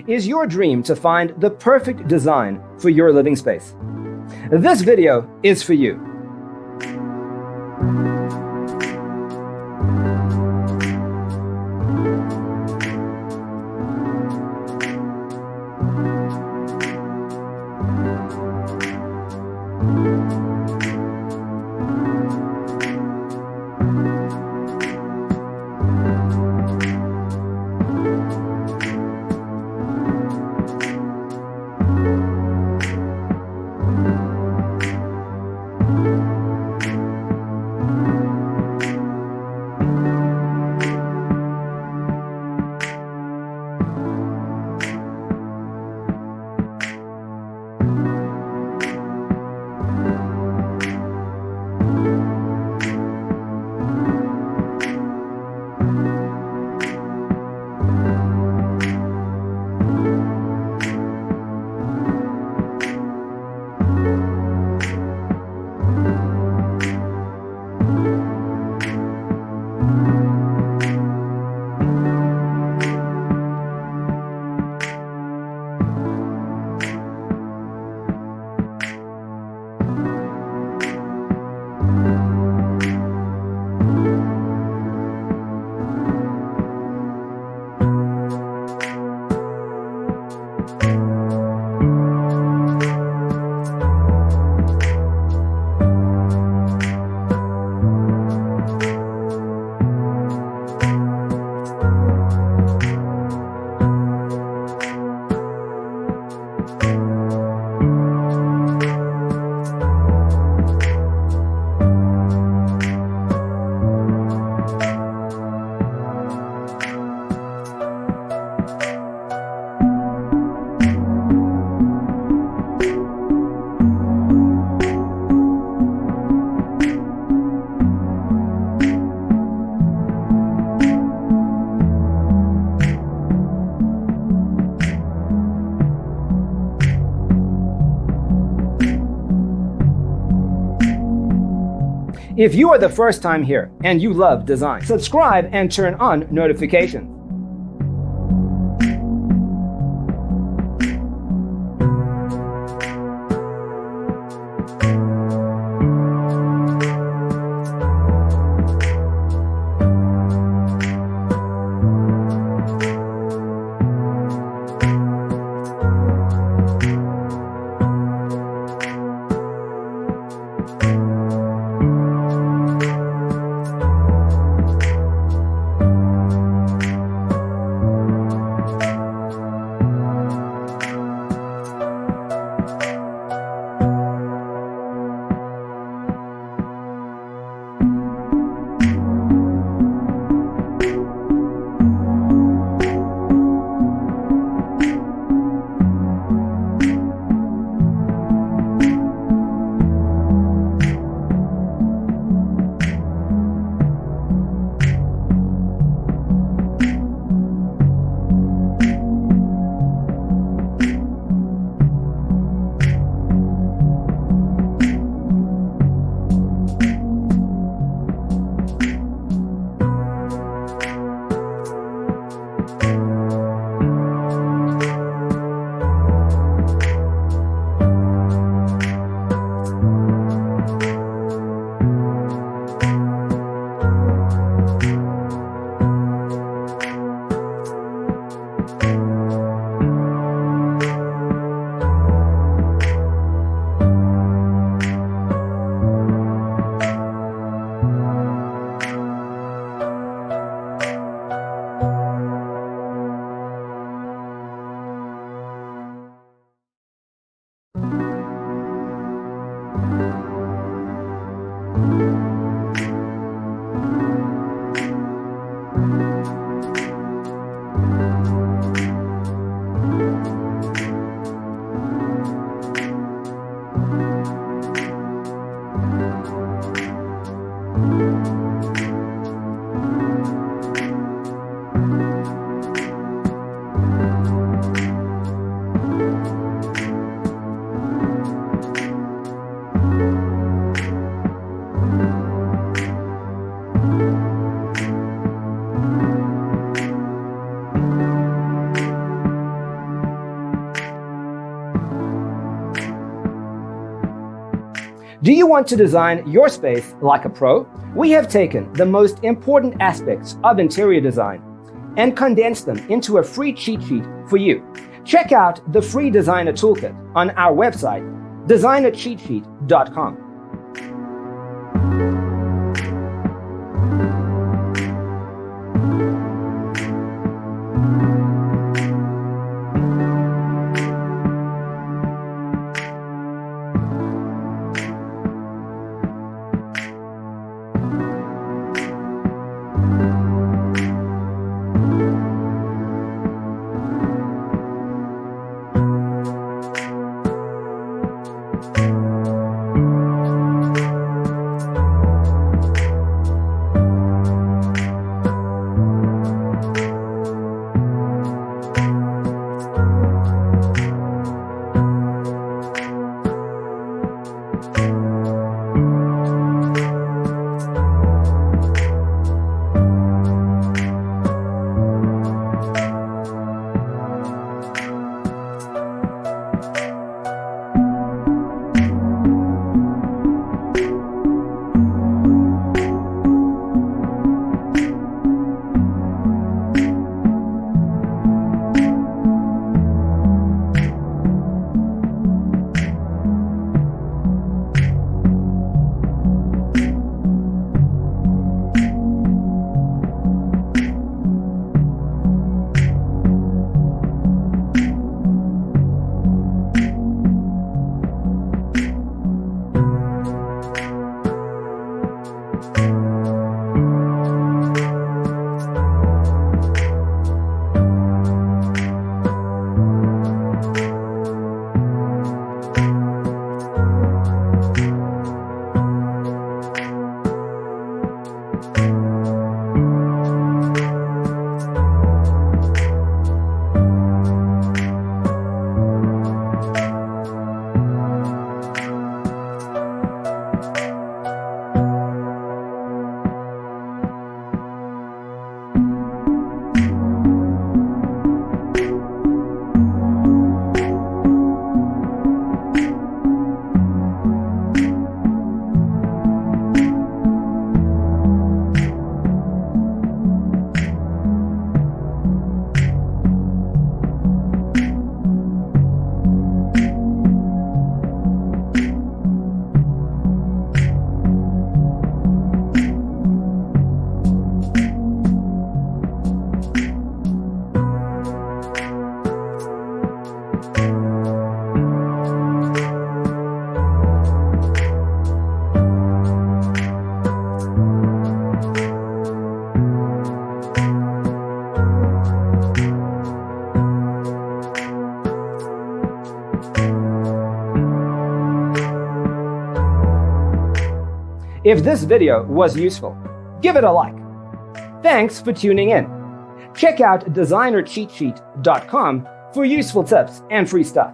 Is your dream to find the perfect design for your living space? This video is for you. If you are the first time here and you love design, subscribe and turn on notifications. Do you want to design your space like a pro? We have taken the most important aspects of interior design and condensed them into a free cheat sheet for you. Check out the free designer toolkit on our website, designercheatsheet.com. If this video was useful, give it a like. Thanks for tuning in. Check out designercheatsheet.com for useful tips and free stuff.